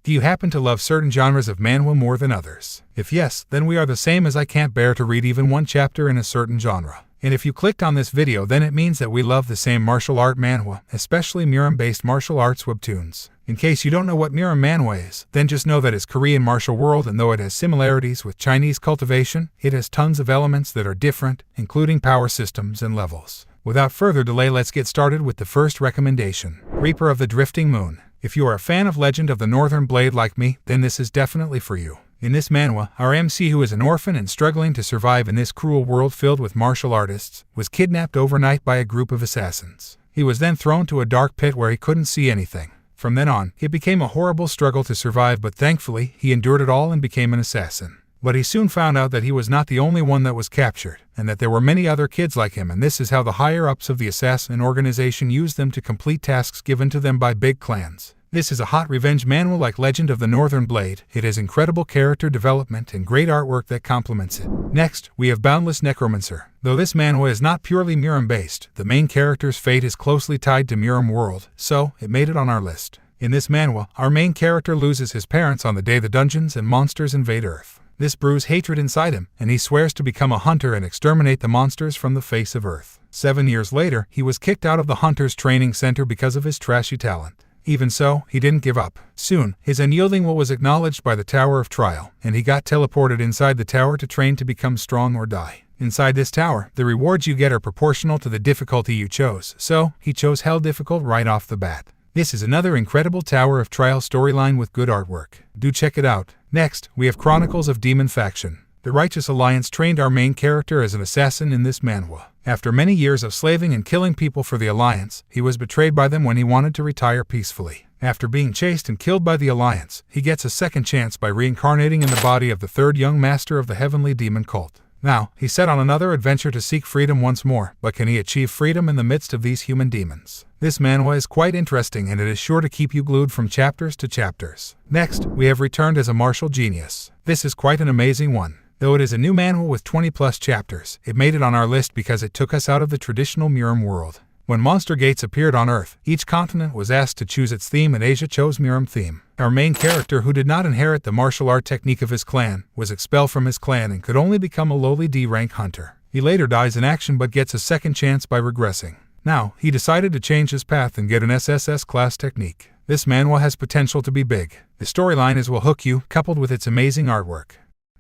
Do you happen to love certain genres of manhwa more than others? If yes, then we are the same, as I can't bear to read even one chapter in a certain genre. And if you clicked on this video, then it means that we love the same martial art manhwa, especially Murim-based martial arts webtoons. In case you don't know what Murim manhwa is, then just know that it's Korean martial world, and though it has similarities with Chinese cultivation, it has tons of elements that are different, including power systems and levels. Without further delay, let's get started with the first recommendation. Reaper of the Drifting Moon. If you are a fan of Legend of the Northern Blade like me, then this is definitely for you. In this manhwa, our MC, who is an orphan and struggling to survive in this cruel world filled with martial artists, was kidnapped overnight by a group of assassins. He was then thrown to a dark pit where he couldn't see anything. From then on, it became a horrible struggle to survive, but thankfully, he endured it all and became an assassin. But he soon found out that he was not the only one that was captured, and that there were many other kids like him, and this is how the higher-ups of the assassin organization used them to complete tasks given to them by big clans. This is a hot revenge manhwa like Legend of the Northern Blade. It has incredible character development and great artwork that complements it. Next, we have Boundless Necromancer. Though this manhwa is not purely Murim-based, the main character's fate is closely tied to Murim world, so it made it on our list. In this manhwa, our main character loses his parents on the day the dungeons and monsters invade Earth. This brews hatred inside him, and he swears to become a hunter and exterminate the monsters from the face of Earth. 7 years later, he was kicked out of the Hunter's Training Center because of his trashy talent. Even so, he didn't give up. Soon, his unyielding will was acknowledged by the Tower of Trial, and he got teleported inside the tower to train to become strong or die. Inside this tower, the rewards you get are proportional to the difficulty you chose, so he chose Hell Difficult right off the bat. This is another incredible Tower of Trial storyline with good artwork. Do check it out. Next, we have Chronicles of Demon Faction. The Righteous Alliance trained our main character as an assassin in this manhwa. After many years of slaving and killing people for the Alliance, he was betrayed by them when he wanted to retire peacefully. After being chased and killed by the Alliance, he gets a second chance by reincarnating in the body of the third young master of the Heavenly Demon Cult. Now, he's set on another adventure to seek freedom once more, but can he achieve freedom in the midst of these human demons? This manhwa is quite interesting, and it is sure to keep you glued from chapters to chapters. Next, we have Returned as a Martial Genius. This is quite an amazing one. Though it is a new manhwa with 20+ chapters, it made it on our list because it took us out of the traditional Murim world. When monster gates appeared on Earth, each continent was asked to choose its theme, and Asia chose Murim theme. Our main character, who did not inherit the martial art technique of his clan, was expelled from his clan and could only become a lowly D-rank hunter. He later dies in action but gets a second chance by regressing. Now, he decided to change his path and get an SSS class technique. This manhwa has potential to be big. The storyline will hook you, coupled with its amazing artwork.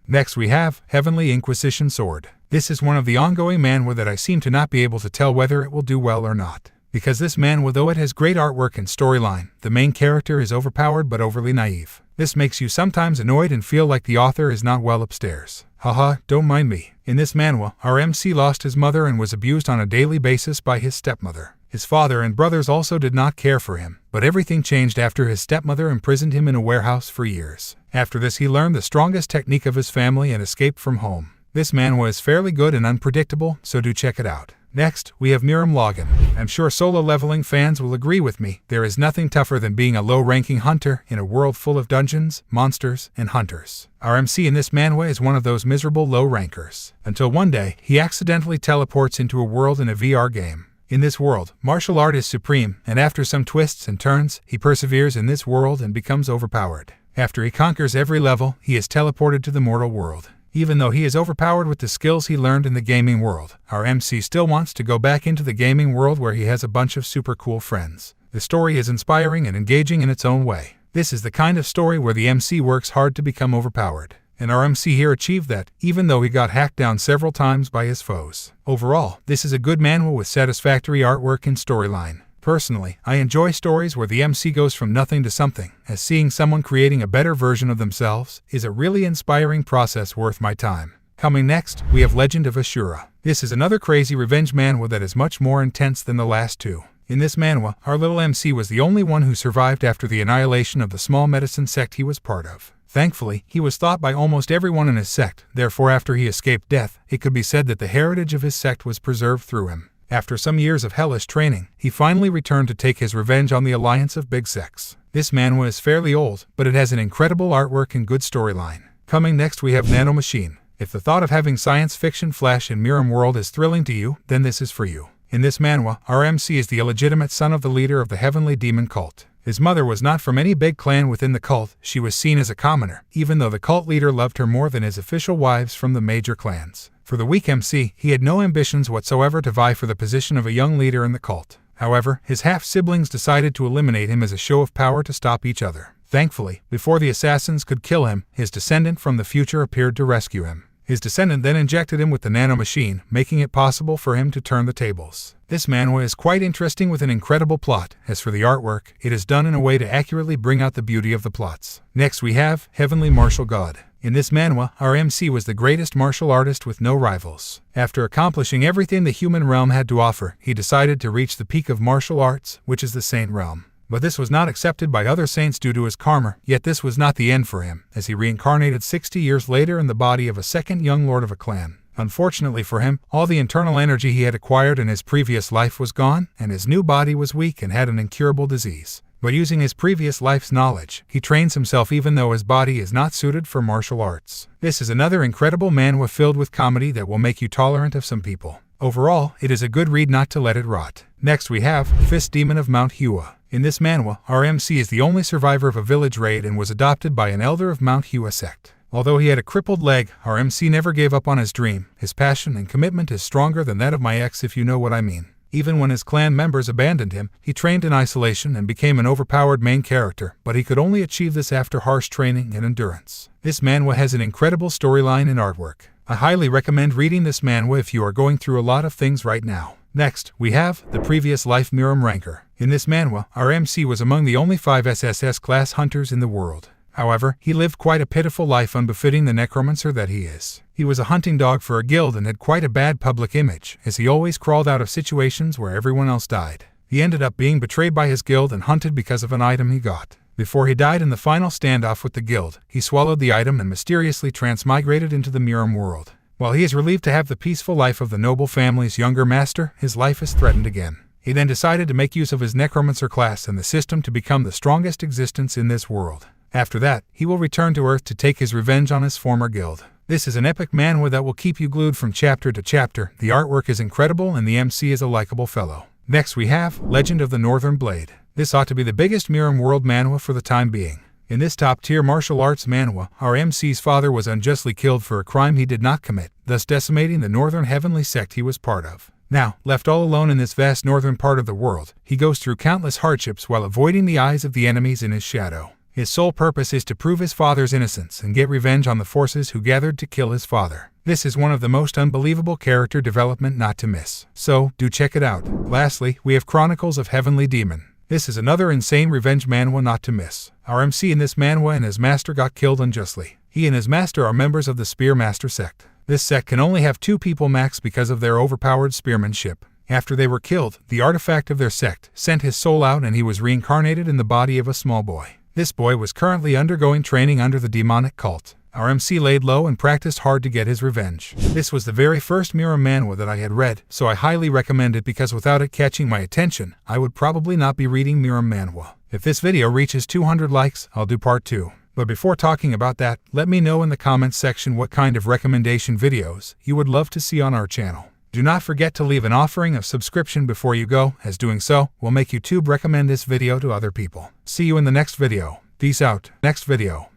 Next we have Heavenly Inquisition Sword. This is one of the ongoing manhwa that I seem to not be able to tell whether it will do well or not. Because this manhwa, though it has great artwork and storyline, the main character is overpowered but overly naive. This makes you sometimes annoyed and feel like the author is not well upstairs. Haha, don't mind me. In this manhwa, our MC lost his mother and was abused on a daily basis by his stepmother. His father and brothers also did not care for him, but everything changed after his stepmother imprisoned him in a warehouse for years. After this, he learned the strongest technique of his family and escaped from home. This manhwa is fairly good and unpredictable, so do check it out. Next, we have Murim Login. I'm sure solo leveling fans will agree with me. There is nothing tougher than being a low-ranking hunter in a world full of dungeons, monsters, and hunters. Our MC in this manhwa is one of those miserable low-rankers. Until one day, he accidentally teleports into a world in a VR game. In this world, martial art is supreme, and after some twists and turns, he perseveres in this world and becomes overpowered. After he conquers every level, he is teleported to the mortal world. Even though he is overpowered with the skills he learned in the gaming world, our MC still wants to go back into the gaming world where he has a bunch of super cool friends. The story is inspiring and engaging in its own way. This is the kind of story where the MC works hard to become overpowered. And our MC here achieved that, even though he got hacked down several times by his foes. Overall, this is a good manhwa with satisfactory artwork and storyline. Personally, I enjoy stories where the MC goes from nothing to something, as seeing someone creating a better version of themselves is a really inspiring process worth my time. Coming next, we have Legend of Asura. This is another crazy revenge manhwa that is much more intense than the last two. In this manhwa, our little MC was the only one who survived after the annihilation of the small medicine sect he was part of. Thankfully, he was thought by almost everyone in his sect, therefore after he escaped death, it could be said that the heritage of his sect was preserved through him. After some years of hellish training, he finally returned to take his revenge on the alliance of big sects. This manhwa is fairly old, but it has an incredible artwork and good storyline. Coming next we have Nano Machine. If the thought of having science fiction flash in Murim world is thrilling to you, then this is for you. In this manhwa, our MC is the illegitimate son of the leader of the Heavenly Demon Cult. His mother was not from any big clan within the cult, she was seen as a commoner, even though the cult leader loved her more than his official wives from the major clans. For the weak MC, he had no ambitions whatsoever to vie for the position of a young leader in the cult. However, his half-siblings decided to eliminate him as a show of power to stop each other. Thankfully, before the assassins could kill him, his descendant from the future appeared to rescue him. His descendant then injected him with the Nano machine, making it possible for him to turn the tables. This manhwa is quite interesting with an incredible plot. As for the artwork, it is done in a way to accurately bring out the beauty of the plots. Next we have Heavenly Martial God. In this manhwa, our MC was the greatest martial artist with no rivals. After accomplishing everything the human realm had to offer, he decided to reach the peak of martial arts, which is the Saint realm. But this was not accepted by other saints due to his karma, yet this was not the end for him, as he reincarnated 60 years later in the body of a second young lord of a clan. Unfortunately for him, all the internal energy he had acquired in his previous life was gone, and his new body was weak and had an incurable disease. But using his previous life's knowledge, he trains himself even though his body is not suited for martial arts. This is another incredible manhwa filled with comedy that will make you tolerant of some people. Overall, it is a good read not to let it rot. Next we have Fist Demon of Mount Hua. In this manhwa, our MC is the only survivor of a village raid and was adopted by an elder of Mount Hua sect. Although he had a crippled leg, our MC never gave up on his dream. His passion and commitment is stronger than that of my ex, if you know what I mean. Even when his clan members abandoned him, he trained in isolation and became an overpowered main character, but he could only achieve this after harsh training and endurance. This manhwa has an incredible storyline and artwork. I highly recommend reading this manhwa if you are going through a lot of things right now. Next, we have The Previous Life Murim Ranker. In this manhwa, our MC was among the only 5 SSS class hunters in the world. However, he lived quite a pitiful life unbefitting the necromancer that he is. He was a hunting dog for a guild and had quite a bad public image, as he always crawled out of situations where everyone else died. He ended up being betrayed by his guild and hunted because of an item he got. Before he died in the final standoff with the guild, he swallowed the item and mysteriously transmigrated into the Murim world. While he is relieved to have the peaceful life of the noble family's younger master, his life is threatened again. He then decided to make use of his necromancer class and the system to become the strongest existence in this world. After that, he will return to Earth to take his revenge on his former guild. This is an epic manhwa that will keep you glued from chapter to chapter. The artwork is incredible and the MC is a likable fellow. Next we have Legend of the Northern Blade. This ought to be the biggest Murim world manhwa for the time being. In this top-tier martial arts manhwa, our MC's father was unjustly killed for a crime he did not commit, thus decimating the Northern Heavenly sect he was part of. Now, left all alone in this vast northern part of the world, he goes through countless hardships while avoiding the eyes of the enemies in his shadow. His sole purpose is to prove his father's innocence and get revenge on the forces who gathered to kill his father. This is one of the most unbelievable character development not to miss. So, do check it out. Lastly, we have Chronicles of Heavenly Demon. This is another insane revenge manhwa not to miss. Our MC in this manhwa and his master got killed unjustly. He and his master are members of the Spear Master sect. This sect can only have 2 people max because of their overpowered spearmanship. After they were killed, the artifact of their sect sent his soul out and he was reincarnated in the body of a small boy. This boy was currently undergoing training under the demonic cult. Our MC laid low and practiced hard to get his revenge. This was the very first Murim manhwa that I had read, so I highly recommend it because without it catching my attention, I would probably not be reading Murim manhwa. If this video reaches 200 likes, I'll do part 2. But before talking about that, let me know in the comments section what kind of recommendation videos you would love to see on our channel. Do not forget to leave an offering of subscription before you go, as doing so will make YouTube recommend this video to other people. See you in the next video. Peace out. Next video.